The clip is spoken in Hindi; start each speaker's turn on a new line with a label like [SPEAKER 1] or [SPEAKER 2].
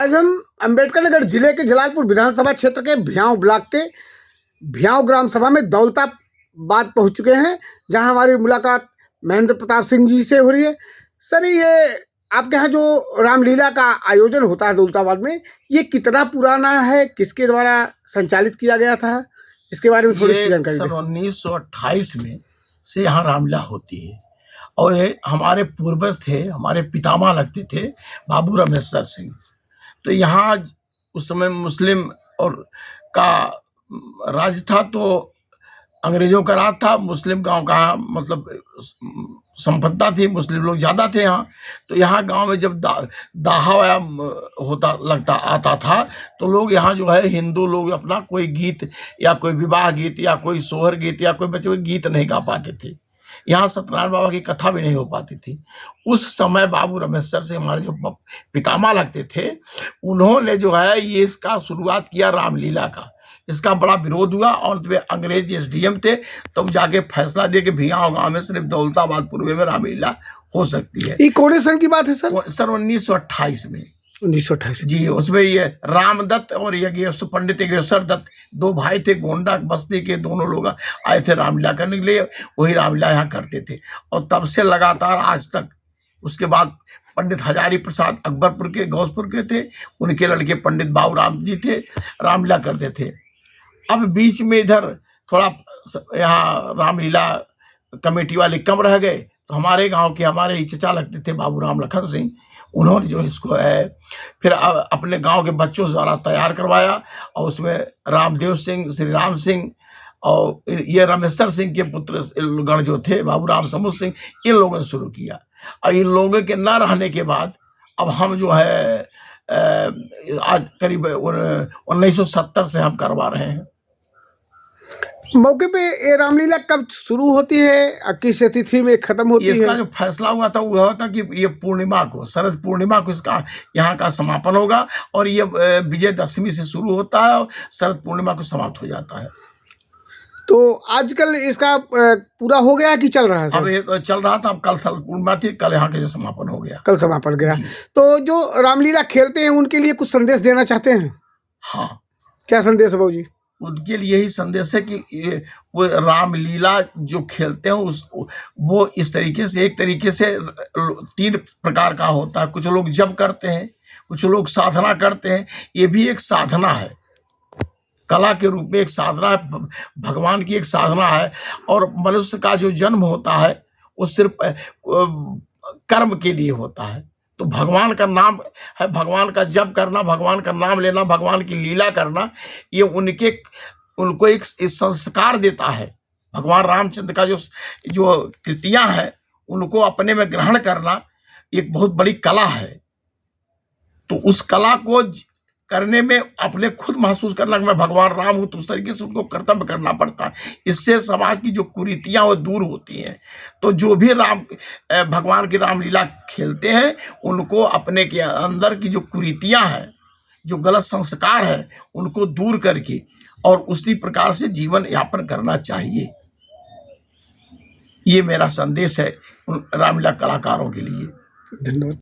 [SPEAKER 1] आज हम अंबेडकर नगर जिले के जलालपुर विधानसभा क्षेत्र के भ्याव ब्लॉक के भ्याव ग्राम सभा में दौलताबाद पहुंच चुके हैं, जहां हमारी मुलाकात महेंद्र प्रताप सिंह जी से हो रही है। सर, ये आपके यहाँ जो रामलीला का आयोजन होता है दौलताबाद में, ये कितना पुराना है, किसके द्वारा संचालित किया गया था, इसके बारे में थोड़ी सी जानकारी दें।
[SPEAKER 2] 1928 में से यहाँ रामलीला होती है और ये हमारे पूर्वज थे, हमारे पितामह लगते थे बाबू रामेश्वर सिंह। तो यहाँ उस समय मुस्लिम और का राज था, तो अंग्रेजों का राज था। मुस्लिम गांव का मतलब संपन्नता थी, मुस्लिम लोग ज़्यादा थे यहाँ। तो यहाँ गांव में जब दाहा होता लगता आता था, तो लोग यहाँ जो है हिंदू लोग अपना कोई गीत या कोई विवाह गीत या कोई सोहर गीत या कोई बच्चे गीत नहीं गा पाते थे। यहाँ सत्यनारायण बाबा की कथा भी नहीं हो पाती थी। उस समय बाबू रामेश्वर से हमारे जो पितामह लगते थे, उन्होंने जो है ये इसका शुरुआत किया रामलीला का। इसका बड़ा विरोध हुआ और अंग्रेज एसडीएम थे, तब जाके फैसला दिया कि भ्याव गांव में सिर्फ दौलताबाद पूर्व में रामलीला हो सकती है।
[SPEAKER 1] ये कौन सन की बात है सर?
[SPEAKER 2] सर 1928 में।
[SPEAKER 1] 1928
[SPEAKER 2] जी, उसमें ये रामदत्त और ये पंडित योगेश्वर दत्त दो भाई थे, गोंडा बस्ती के, दोनों लोग आए थे रामलीला करने के लिए। वही रामलीला यहाँ करते थे और तब से लगातार आज तक। उसके बाद पंडित हजारी प्रसाद अकबरपुर के गौसपुर के थे, उनके लड़के पंडित बाबू राम जी थे, रामलीला करते थे। अब बीच में इधर थोड़ा यहाँ रामलीला कमेटी वाले कम रह गए, तो हमारे गांव के हमारे ही चचा लगते थे बाबू राम लखन सिंह, उन्होंने जो इसको है फिर अपने गांव के बच्चों द्वारा तैयार करवाया और उसमें रामदेव सिंह, श्री राम सिंह और ये रामेश्वर सिंह के पुत्र गण जो थे बाबू राम समूह सिंह, इन लोगों ने शुरू किया। और इन लोगों के न रहने के बाद अब हम जो है आज करीब 1970 से हम करवा रहे हैं।
[SPEAKER 1] मौके पे ये रामलीला कब शुरू होती है, किस तिथि में खत्म होती है?
[SPEAKER 2] इसका जो फैसला हुआ था वो था कि ये पूर्णिमा को, शरद पूर्णिमा को इसका यहाँ का समापन होगा और ये विजयदशमी से शुरू होता है और शरद पूर्णिमा को समाप्त हो जाता है।
[SPEAKER 1] तो आजकल इसका पूरा हो गया कि चल रहा है सर?
[SPEAKER 2] अब ये चल रहा था, अब कल शरद पूर्णिमा थी, कल यहाँ के जो समापन हो गया।
[SPEAKER 1] कल समापन गया। तो जो रामलीला खेलते हैं उनके लिए कुछ संदेश देना चाहते हैं?
[SPEAKER 2] हाँ।
[SPEAKER 1] क्या संदेश है बाबू जी?
[SPEAKER 2] उनके लिए यही संदेश है कि वो रामलीला जो खेलते हैं वो इस तरीके से, एक तरीके से 3 प्रकार का होता है। कुछ लोग जप करते हैं, कुछ लोग साधना करते हैं। ये भी एक साधना है, कला के रूप में एक साधना है, भगवान की एक साधना है। और मनुष्य का जो जन्म होता है वो सिर्फ कर्म के लिए होता है। तो भगवान का नाम है, भगवान का जप करना, भगवान का नाम लेना, भगवान की लीला करना, ये उनको एक संस्कार देता है। भगवान रामचंद्र का जो कृतियाँ हैं उनको अपने में ग्रहण करना एक बहुत बड़ी कला है। तो उस कला को करने में अपने खुद महसूस करना कि मैं भगवान राम हूँ, तो उस तरीके से उनको कर्तव्य करना पड़ता है। इससे समाज की जो कुरीतियाँ वो दूर होती हैं। तो जो भी भगवान की रामलीला खेलते हैं उनको अपने के अंदर की जो कुरीतियाँ हैं, जो गलत संस्कार हैं, उनको दूर करके और उसी प्रकार से जीवन यापन करना चाहिए। ये मेरा संदेश है उन रामलीला कलाकारों के लिए।
[SPEAKER 1] धन्यवाद।